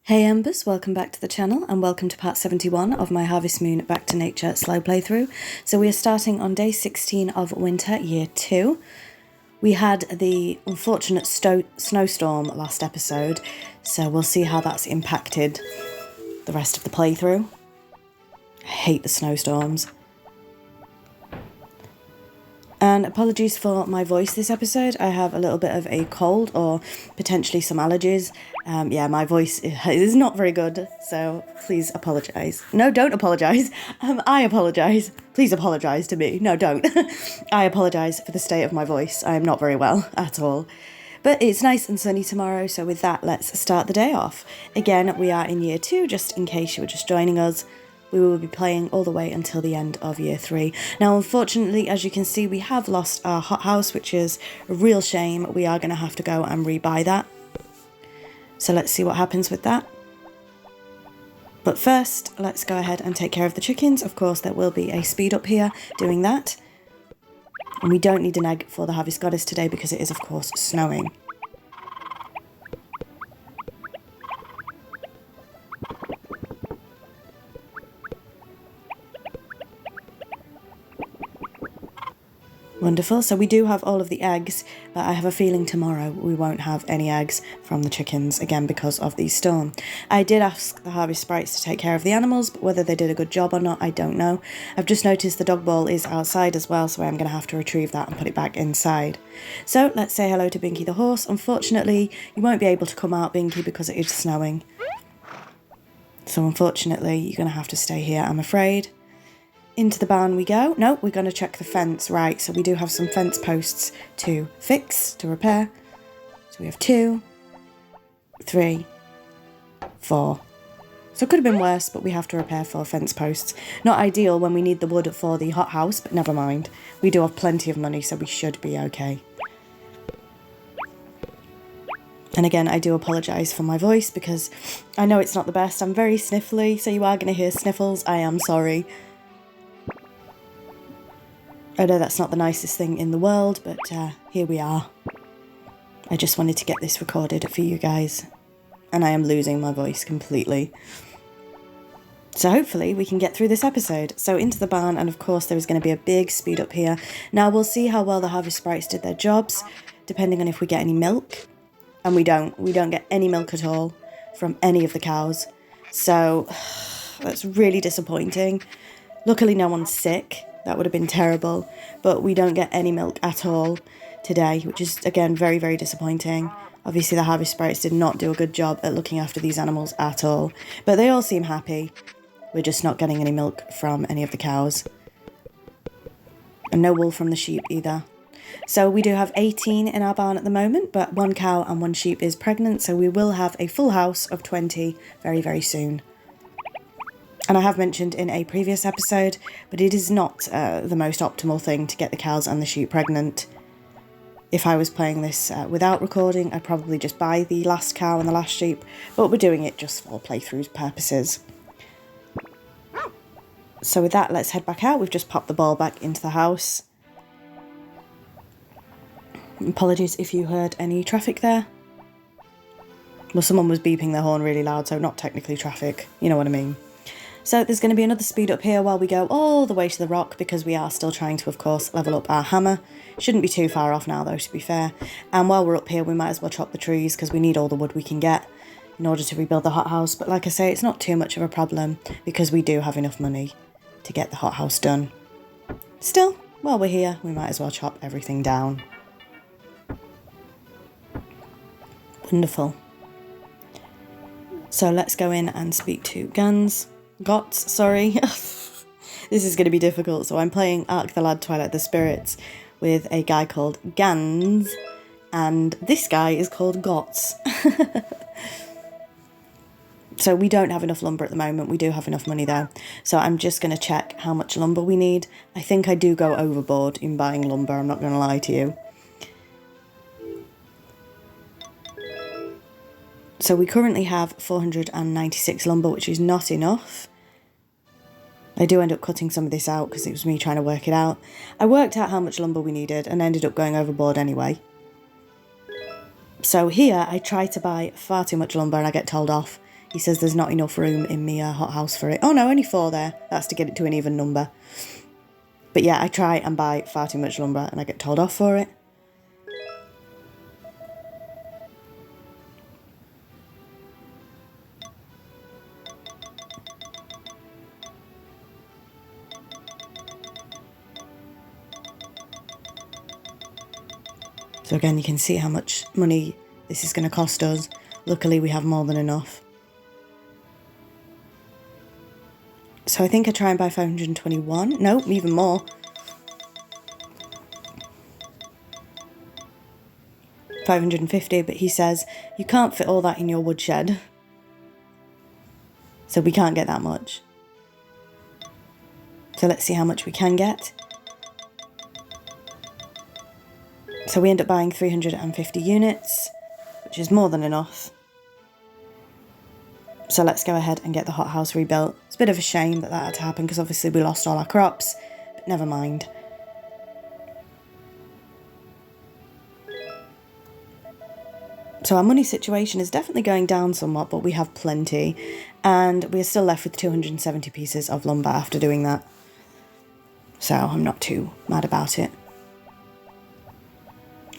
Hey Embers, welcome back to the channel and welcome to part 71 of my Harvest Moon Back to Nature slow playthrough. So we are starting on day 16 of winter, year 2. We had the unfortunate snowstorm last episode, so we'll see how that's impacted the rest of the playthrough. I hate the snowstorms. And apologies for my voice this episode. I have a little bit of a cold or potentially some allergies. Yeah, my voice is not very good, so please apologise. No, don't apologise. I apologise. Please apologise to me. No, don't. I apologise for the state of my voice. I am not very well at all. But it's nice and sunny tomorrow, so with that, let's start the day off. Again, we are in year 2, just in case you were just joining us. We will be playing all the way until the end of year 3. Now, unfortunately, as you can see, we have lost our hothouse, which is a real shame. We are going to have to go and rebuy that. So let's see what happens with that. But first, let's go ahead and take care of the chickens. Of course, there will be a speed up here doing that. And we don't need an egg for the Harvest Goddess today because it is, of course, snowing. Wonderful, so we do have all of the eggs, but I have a feeling tomorrow we won't have any eggs from the chickens, again because of the storm. I did ask the Harvest Sprites to take care of the animals, but whether they did a good job or not, I don't know. I've just noticed the dog ball is outside as well, so I'm going to have to retrieve that and put it back inside. So let's say hello to Binky the horse. Unfortunately, you won't be able to come out, Binky, because it is snowing. So unfortunately, you're going to have to stay here, I'm afraid. Into the barn we go. No, we're going to check the fence. Right, so we do have some fence posts to fix, to repair. So we have 2, 3, 4. So it could have been worse, but we have to repair 4 fence posts. Not ideal when we need the wood for the hothouse, but never mind. We do have plenty of money, so we should be okay. And again, I do apologise for my voice because I know it's not the best. I'm very sniffly, so you are going to hear sniffles. I am sorry. I know that's not the nicest thing in the world, but here we are. I just wanted to get this recorded for you guys. And I am losing my voice completely. So hopefully we can get through this episode. So into the barn, and of course there is going to be a big speed up here. Now we'll see how well the Harvest Sprites did their jobs, depending on if we get any milk. And we don't. We don't get any milk at all from any of the cows. So that's really disappointing. Luckily no one's sick. That would have been terrible, but we don't get any milk at all today, which is, again, very, very disappointing. Obviously, the Harvest Sprites did not do a good job at looking after these animals at all, but they all seem happy. We're just not getting any milk from any of the cows. And no wool from the sheep either. So we do have 18 in our barn at the moment, but 1 cow and 1 sheep is pregnant, so we will have a full house of 20 very, very soon. And I have mentioned in a previous episode, but it is not the most optimal thing to get the cows and the sheep pregnant. If I was playing this without recording, I'd probably just buy the last cow and the last sheep, but we're doing it just for playthrough purposes. So with that, let's head back out. We've just popped the ball back into the house. Apologies if you heard any traffic there. Well, someone was beeping their horn really loud, so not technically traffic, you know what I mean. So there's going to be another speed up here while we go all the way to the rock because we are still trying to, of course, level up our hammer. Shouldn't be too far off now, though, to be fair. And while we're up here, we might as well chop the trees because we need all the wood we can get in order to rebuild the hothouse. But like I say, it's not too much of a problem because we do have enough money to get the hothouse done. Still, while we're here, we might as well chop everything down. Wonderful. So let's go in and speak to Gots, sorry. This is going to be difficult. So I'm playing Ark the Lad Twilight the Spirits with a guy called Gans, and this guy is called Gots. So we don't have enough lumber at the moment. We do have enough money though. So I'm just going to check how much lumber we need. I think I do go overboard in buying lumber, I'm not going to lie to you. So we currently have 496 lumber, which is not enough. I do end up cutting some of this out because it was me trying to work it out. I worked out how much lumber we needed and ended up going overboard anyway. So here I try to buy far too much lumber and I get told off. He says there's not enough room in my hothouse for it. Oh no, only 4 there. That's to get it to an even number. But yeah, I try and buy far too much lumber and I get told off for it. So again, you can see how much money this is going to cost us. Luckily, we have more than enough. So I think I try and buy 521. No, even more. 550, but he says you can't fit all that in your woodshed. So we can't get that much. So let's see how much we can get. So we end up buying 350 units, which is more than enough. So let's go ahead and get the hothouse rebuilt. It's a bit of a shame that had to happen because obviously we lost all our crops, but never mind. So our money situation is definitely going down somewhat, but we have plenty. And we are still left with 270 pieces of lumber after doing that. So I'm not too mad about it.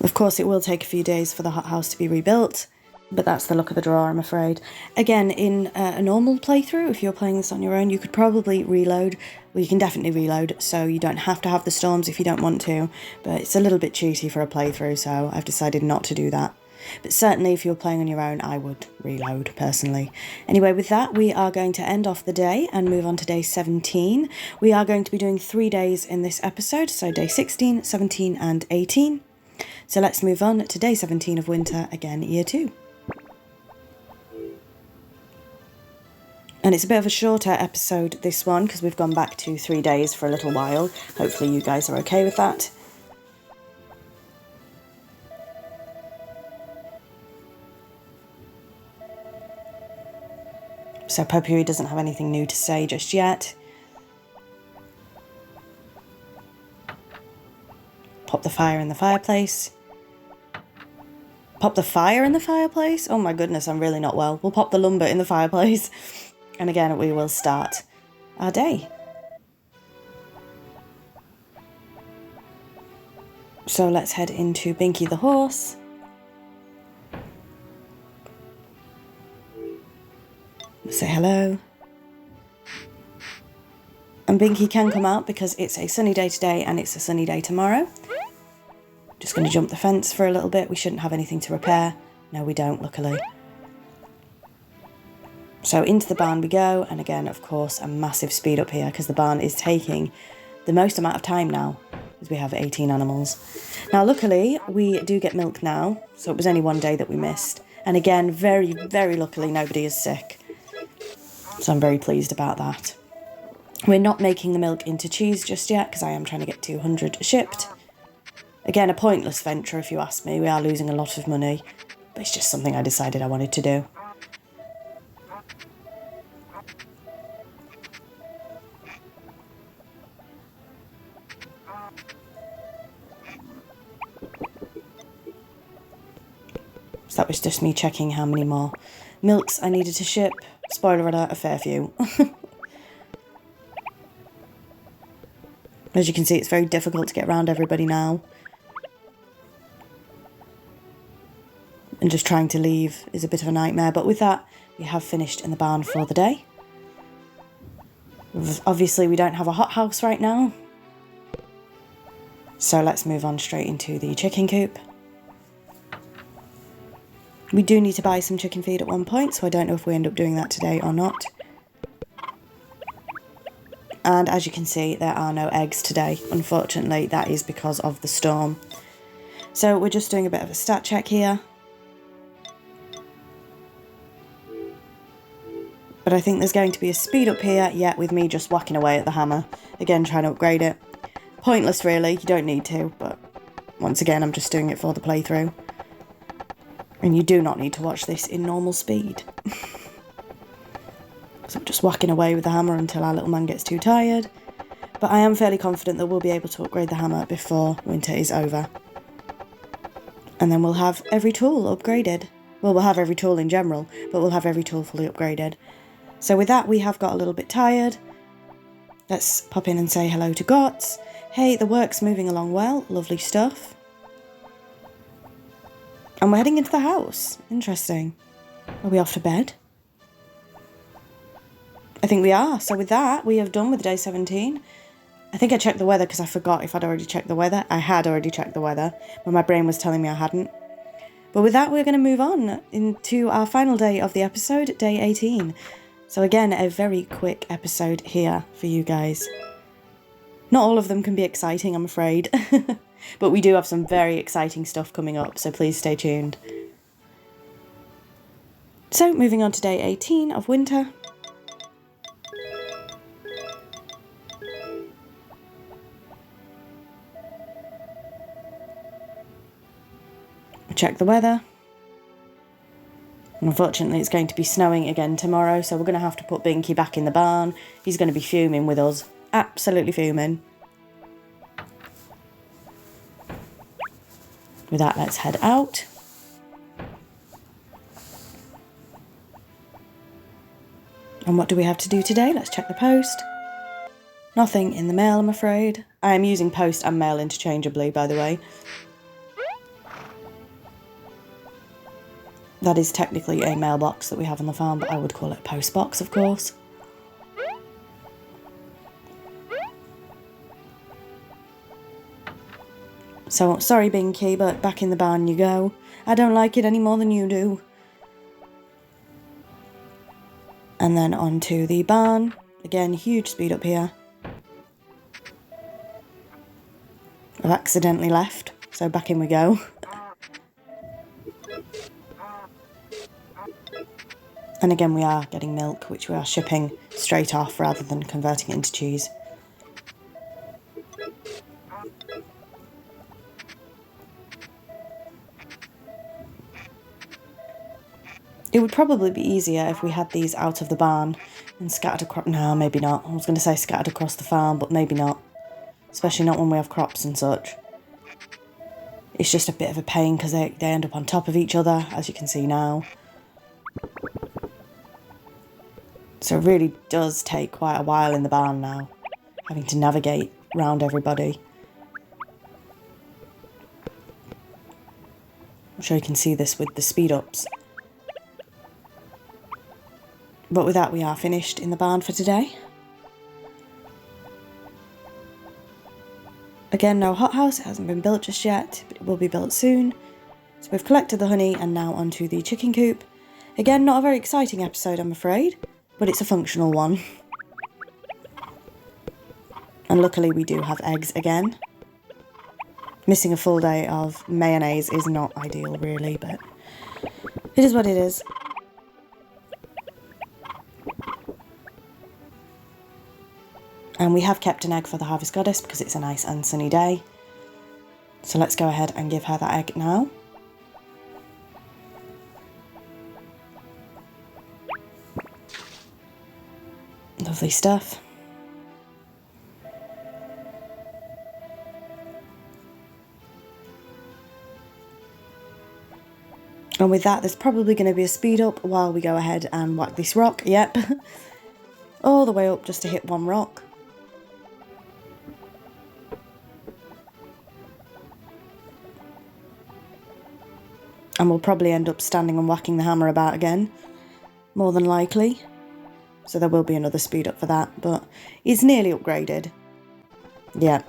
Of course, it will take a few days for the hothouse to be rebuilt, but that's the luck of the draw, I'm afraid. Again, in a normal playthrough, if you're playing this on your own, you could probably reload. Well, you can definitely reload, so you don't have to have the storms if you don't want to, but it's a little bit cheaty for a playthrough, so I've decided not to do that. But certainly, if you're playing on your own, I would reload, personally. Anyway, with that, we are going to end off the day and move on to day 17. We are going to be doing 3 days in this episode, so day 16, 17 and 18. So let's move on to day 17 of winter, again, year 2. And it's a bit of a shorter episode, this one, because we've gone back to 3 days for a little while. Hopefully you guys are okay with that. So Poppy doesn't have anything new to say just yet. Pop the fire in the fireplace. Pop the fire in the fireplace? Oh my goodness, I'm really not well. We'll pop the lumber in the fireplace. And again, we will start our day. So let's head into Binky the horse. Say hello. And Binky can come out because it's a sunny day today and it's a sunny day tomorrow. Just going to jump the fence for a little bit. We shouldn't have anything to repair. No, we don't, luckily. So into the barn we go. And again, of course, a massive speed up here because the barn is taking the most amount of time now because we have 18 animals. Now, luckily, we do get milk now. So it was only 1 day that we missed. And again, very, very luckily, nobody is sick. So I'm very pleased about that. We're not making the milk into cheese just yet because I am trying to get 200 shipped. Again, a pointless venture if you ask me. We are losing a lot of money, but it's just something I decided I wanted to do. So that was just me checking how many more milks I needed to ship. Spoiler alert, a fair few. As you can see, it's very difficult to get around everybody now. And just trying to leave is a bit of a nightmare. But with that, we have finished in the barn for the day. Obviously, we don't have a hothouse right now. So let's move on straight into the chicken coop. We do need to buy some chicken feed at one point, so I don't know if we end up doing that today or not. And as you can see, there are no eggs today. Unfortunately, that is because of the storm. So we're just doing a bit of a stat check here. But I think there's going to be a speed up here, yet with me just whacking away at the hammer. Again, trying to upgrade it. Pointless, really. You don't need to, but once again, I'm just doing it for the playthrough. And you do not need to watch this in normal speed. So I'm just whacking away with the hammer until our little man gets too tired. But I am fairly confident that we'll be able to upgrade the hammer before winter is over. And then we'll have every tool upgraded. Well, we'll have every tool in general, but we'll have every tool fully upgraded. So with that, we have got a little bit tired. Let's pop in and say hello to Gots. Hey, the work's moving along well. Lovely stuff. And we're heading into the house. Interesting. Are we off to bed? I think we are. So with that, we have done with day 17. I think I checked the weather because I forgot if I'd already checked the weather. I had already checked the weather, but my brain was telling me I hadn't. But with that, we're going to move on into our final day of the episode, day 18. So again, a very quick episode here for you guys. Not all of them can be exciting, I'm afraid. But we do have some very exciting stuff coming up, so please stay tuned. So, moving on to day 18 of winter. Check the weather. Unfortunately, it's going to be snowing again tomorrow, so we're going to have to put Binky back in the barn. He's going to be fuming with us. Absolutely fuming. With that, let's head out. And what do we have to do today? Let's check the post. Nothing in the mail, I'm afraid. I am using post and mail interchangeably, by the way. That is technically a mailbox that we have on the farm, but I would call it a post box, of course. So, sorry Binky, but back in the barn you go. I don't like it any more than you do. And then onto the barn. Again, huge speed up here. I've accidentally left, so back in we go. And again, we are getting milk, which we are shipping straight off rather than converting it into cheese. It would probably be easier if we had these out of the barn and scattered across... No, maybe not. I was going to say scattered across the farm, but maybe not. Especially not when we have crops and such. It's just a bit of a pain because they end up on top of each other, as you can see now. So it really does take quite a while in the barn now, having to navigate round everybody. I'm sure you can see this with the speed ups. But with that, we are finished in the barn for today. Again, no hothouse, it hasn't been built just yet, but it will be built soon. So we've collected the honey and now onto the chicken coop. Again, not a very exciting episode, I'm afraid, but it's a functional one. And luckily we do have eggs again. Missing a full day of mayonnaise is not ideal really, but it is what it is. And we have kept an egg for the Harvest Goddess because it's a nice and sunny day. So let's go ahead and give her that egg now. Lovely stuff. And with that, there's probably going to be a speed up while we go ahead and whack this rock. Yep. All the way up just to hit one rock. And we'll probably end up standing and whacking the hammer about again. More than likely. So there will be another speed up for that, but it's nearly upgraded. Yeah.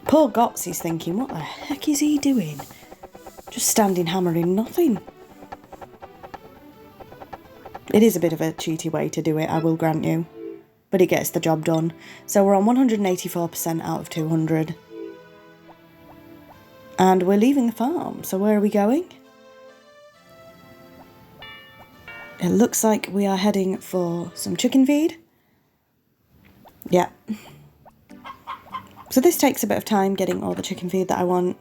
Poor Gotsy's thinking, what the heck is he doing? Just standing hammering nothing. It is a bit of a cheaty way to do it, I will grant you. But it gets the job done. So we're on 184% out of 200. And we're leaving the farm, so where are we going? It looks like we are heading for some chicken feed. Yeah. So this takes a bit of time getting all the chicken feed that I want.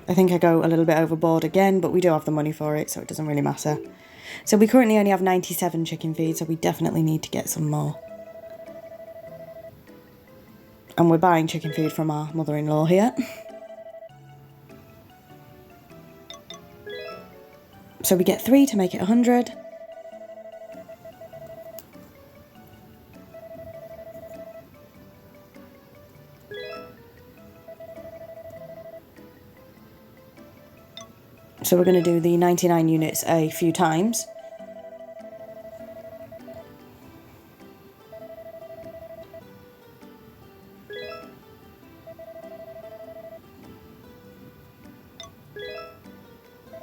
I think I go a little bit overboard again, but we do have the money for it, so it doesn't really matter. So we currently only have 97 chicken feed, so we definitely need to get some more. And we're buying chicken feed from our mother-in-law here. So we get 3 to make it 100. So we're going to do the 99 units a few times.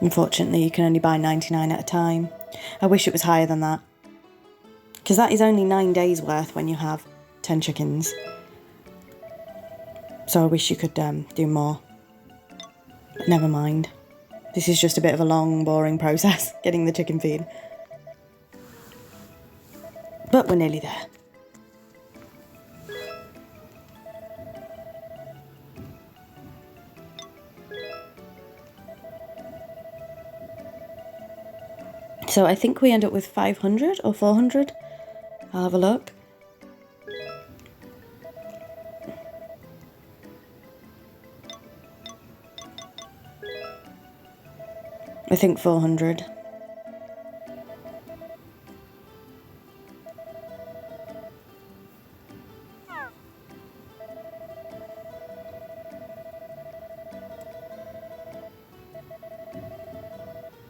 Unfortunately, you can only buy 99 at a time. I wish it was higher than that, because that is only 9 days worth when you have 10 chickens. So I wish you could do more. But never mind. This is just a bit of a long, boring process, getting the chicken feed. But we're nearly there. So I think we end up with 500 or 400. I'll have a look. I think 400.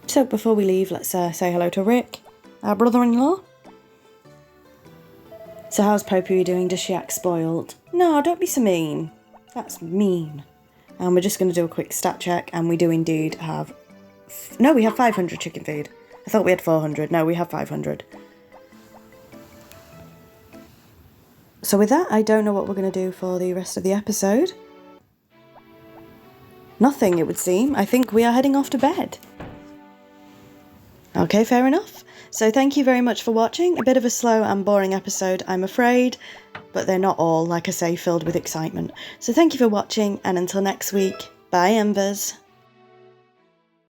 So before we leave, let's say hello to Rick, our brother-in-law. So how's Poppy doing? Does she act spoiled? No, don't be so mean. That's mean. And we're just going to do a quick stat check, and we do indeed have... No, we have 500 chicken feed. I thought we had 400. No, we have 500. So with that, I don't know what we're going to do for the rest of the episode. Nothing, it would seem. I think we are heading off to bed. Okay, fair enough. So thank you very much for watching. A bit of a slow and boring episode, I'm afraid, but they're not all, like I say, filled with excitement. So thank you for watching, and until next week, bye Embers.